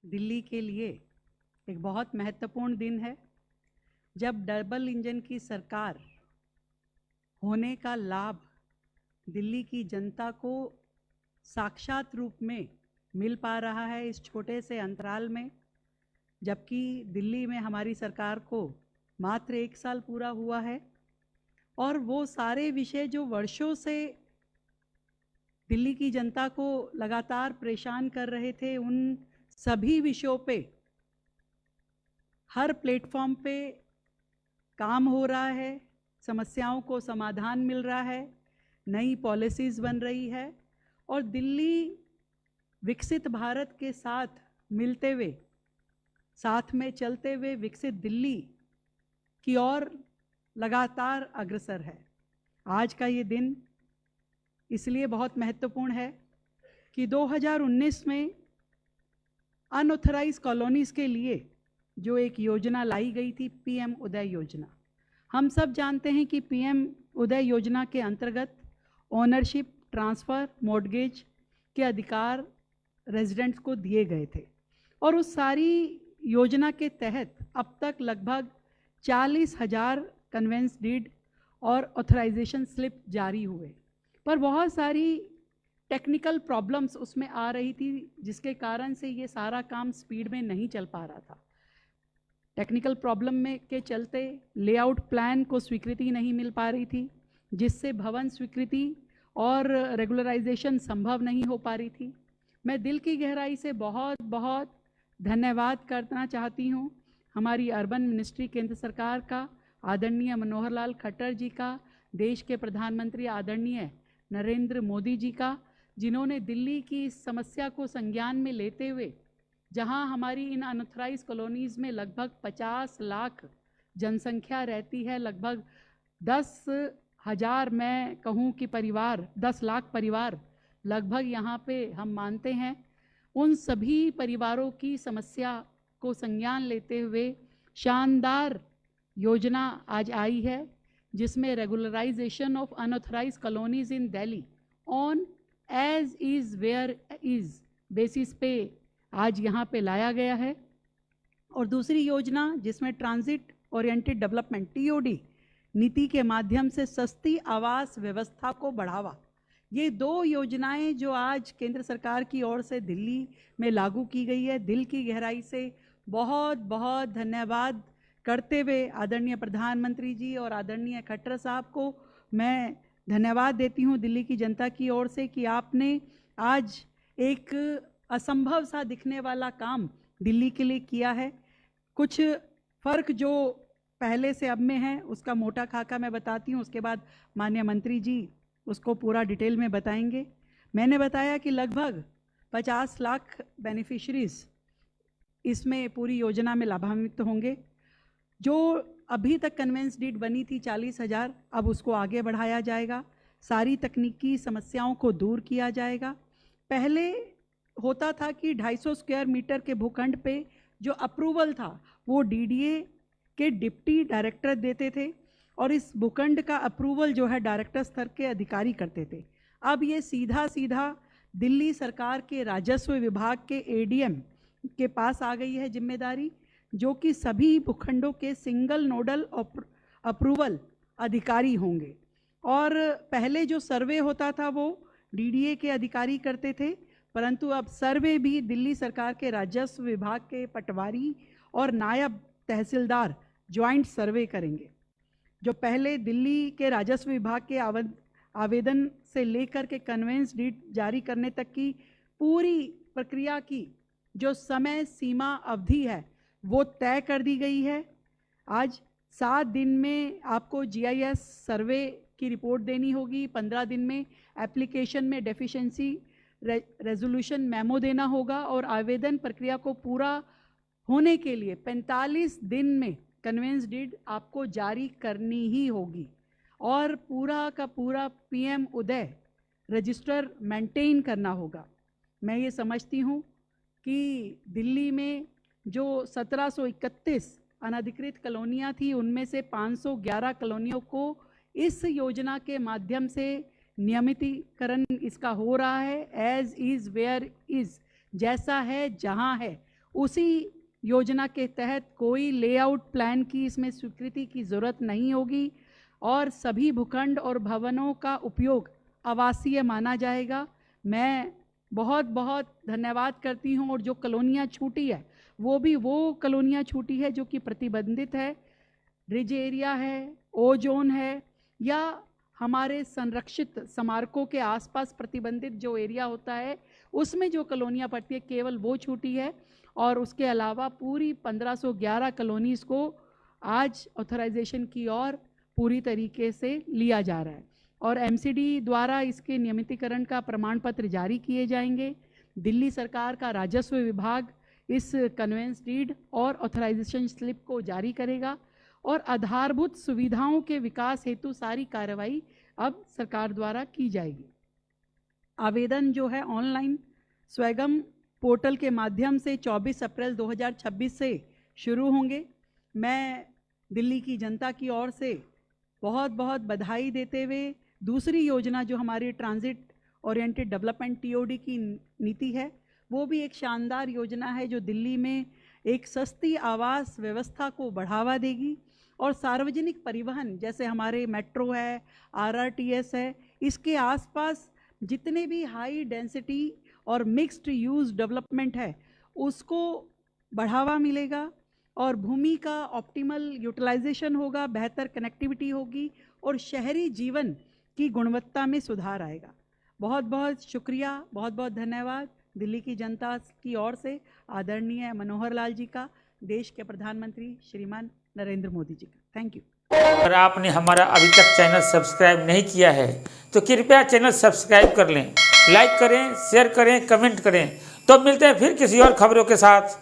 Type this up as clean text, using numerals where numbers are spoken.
दिल्ली के लिए एक बहुत महत्वपूर्ण दिन है, जब डबल इंजन की सरकार होने का लाभ दिल्ली की जनता को साक्षात रूप में मिल पा रहा है इस छोटे से अंतराल में। जबकि दिल्ली में हमारी सरकार को मात्र 1 साल पूरा हुआ है और वो सारे विषय जो वर्षों से दिल्ली की जनता को लगातार परेशान कर रहे थे, उन सभी विषयों पे हर प्लेटफॉर्म पे काम हो रहा है, समस्याओं को समाधान मिल रहा है, नई पॉलिसीज़ बन रही है और दिल्ली विकसित भारत के साथ मिलते हुए, साथ में चलते हुए विकसित दिल्ली की ओर लगातार अग्रसर है। आज का ये दिन इसलिए बहुत महत्वपूर्ण है कि 2019 में अनऑथराइज कॉलोनीज़ के लिए जो एक योजना लाई गई थी, पीएम उदय योजना। हम सब जानते हैं कि पीएम उदय योजना के अंतर्गत ओनरशिप, ट्रांसफ़र, मॉर्गेज के अधिकार रेजिडेंट्स को दिए गए थे और उस सारी योजना के तहत अब तक लगभग 40,000 कन्वेंस डीड और ऑथराइजेशन स्लिप जारी हुए, पर बहुत सारी टेक्निकल प्रॉब्लम्स उसमें आ रही थी, जिसके कारण से ये सारा काम स्पीड में नहीं चल पा रहा था। टेक्निकल प्रॉब्लम में के चलते लेआउट प्लान को स्वीकृति नहीं मिल पा रही थी, जिससे भवन स्वीकृति और रेगुलराइजेशन संभव नहीं हो पा रही थी। मैं दिल की गहराई से बहुत बहुत धन्यवाद करना चाहती हूँ हमारी अर्बन मिनिस्ट्री केंद्र सरकार का, आदरणीय मनोहर लाल खट्टर जी का, देश के प्रधानमंत्री आदरणीय नरेंद्र मोदी जी का, जिन्होंने दिल्ली की इस समस्या को संज्ञान में लेते हुए, जहां हमारी इन अनऑथराइज कॉलोनीज़ में लगभग 50 लाख जनसंख्या रहती है, लगभग 10,000 मैं कहूं कि परिवार, 10 लाख परिवार लगभग यहाँ पे हम मानते हैं, उन सभी परिवारों की समस्या को संज्ञान लेते हुए शानदार योजना आज आई है, जिसमें regularisation of unauthorised colonies in Delhi on as is where is basis पे आज यहाँ पे लाया गया है। और दूसरी योजना जिसमें ट्रांजिट ओरिएंटेड डेवलपमेंट टीओडी नीति के माध्यम से सस्ती आवास व्यवस्था को बढ़ावा, ये 2 योजनाएं जो आज केंद्र सरकार की ओर से दिल्ली में लागू की गई है, दिल की गहराई से बहुत बहुत धन्यवाद करते हुए आदरणीय प्रधानमंत्री जी और आदरणीय खट्टर साहब को मैं धन्यवाद देती हूँ दिल्ली की जनता की ओर से कि आपने आज एक असंभव सा दिखने वाला काम दिल्ली के लिए किया है। कुछ फ़र्क जो पहले से अब में है उसका मोटा खाका मैं बताती हूँ, उसके बाद माननीय मंत्री जी उसको पूरा डिटेल में बताएंगे। मैंने बताया कि लगभग 50 लाख बेनिफिशरीज़ इसमें पूरी योजना में लाभान्वित होंगे। जो अभी तक कन्वेंस डीड बनी थी 40,000, अब उसको आगे बढ़ाया जाएगा, सारी तकनीकी समस्याओं को दूर किया जाएगा। पहले होता था कि 250 स्क्वायर मीटर के भूखंड पे जो अप्रूवल था वो डीडीए के डिप्टी डायरेक्टर देते थे और इस भूखंड का अप्रूवल जो है डायरेक्टर स्तर के अधिकारी करते थे। अब ये सीधा सीधा दिल्ली सरकार के राजस्व विभाग के एडीएम के पास आ गई है जिम्मेदारी, जो कि सभी भूखंडों के सिंगल नोडल अप्रूवल अधिकारी होंगे। और पहले जो सर्वे होता था वो डीडीए के अधिकारी करते थे, परंतु अब सर्वे भी दिल्ली सरकार के राजस्व विभाग के पटवारी और नायब तहसीलदार ज्वाइंट सर्वे करेंगे। जो पहले दिल्ली के राजस्व विभाग के आवेदन से लेकर के कन्वेंस डीड जारी करने तक की पूरी प्रक्रिया की जो समय सीमा अवधि है वो तय कर दी गई है। आज 7 दिन में आपको जीआईएस सर्वे की रिपोर्ट देनी होगी, 15 दिन में एप्लीकेशन में डेफिशिएंसी रेजोल्यूशन मेमो देना होगा और आवेदन प्रक्रिया को पूरा होने के लिए 45 दिन में कन्वेंस डीड आपको जारी करनी ही होगी और पूरा का पूरा पीएम उदय रजिस्टर मेंटेन करना होगा। मैं ये समझती हूँ कि दिल्ली में जो 1731 अनधिकृत कॉलोनियाँ थी, उनमें से 511 कॉलोनियों को इस योजना के माध्यम से नियमितीकरण इसका हो रहा है। एज इज़ वेयर इज़, जैसा है जहाँ है उसी योजना के तहत कोई लेआउट प्लान की इसमें स्वीकृति की ज़रूरत नहीं होगी और सभी भूखंड और भवनों का उपयोग आवासीय माना जाएगा। मैं बहुत बहुत धन्यवाद करती हूँ। और जो कॉलोनियाँ छूटी है वो भी वो कॉलोनियाँ छूटी है जो कि प्रतिबंधित है, रिज एरिया है, ओ जोन है, या हमारे संरक्षित स्मारकों के आसपास प्रतिबंधित जो एरिया होता है उसमें जो कॉलोनियाँ पड़ती है केवल वो छूटी है। और उसके अलावा पूरी 1511 कॉलोनीज़ को आज ऑथराइजेशन की ओर पूरी तरीके से लिया जा रहा है और एमसीडी द्वारा इसके नियमितीकरण का प्रमाण पत्र जारी किए जाएंगे। दिल्ली सरकार का राजस्व विभाग इस कन्वेंस डीड और ऑथराइजेशन स्लिप को जारी करेगा और आधारभूत सुविधाओं के विकास हेतु सारी कार्रवाई अब सरकार द्वारा की जाएगी। आवेदन जो है ऑनलाइन स्वयं पोर्टल के माध्यम से 24 अप्रैल 2026 से शुरू होंगे। मैं दिल्ली की जनता की ओर से बहुत बहुत बधाई देते हुए दूसरी योजना जो हमारी ट्रांजिट ओरिएंटेड डेवलपमेंट टीओडी की नीति है वो भी एक शानदार योजना है जो दिल्ली में एक सस्ती आवास व्यवस्था को बढ़ावा देगी और सार्वजनिक परिवहन जैसे हमारे मेट्रो है, आरआरटीएस है, इसके आसपास जितने भी हाई डेंसिटी और मिक्स्ड यूज़ डेवलपमेंट है उसको बढ़ावा मिलेगा और भूमि का ऑप्टिमल यूटिलाइजेशन होगा, बेहतर कनेक्टिविटी होगी और शहरी जीवन की गुणवत्ता में सुधार आएगा। बहुत बहुत शुक्रिया, बहुत बहुत धन्यवाद दिल्ली की जनता की ओर से आदरणीय मनोहर लाल जी का, देश के प्रधानमंत्री श्रीमान नरेंद्र मोदी जी का। Thank you. अगर आपने हमारा अभी तक चैनल सब्सक्राइब नहीं किया है तो कृपया चैनल सब्सक्राइब कर लें, लाइक करें, शेयर करें, कमेंट करें। तो मिलते हैं फिर किसी और खबरों के साथ।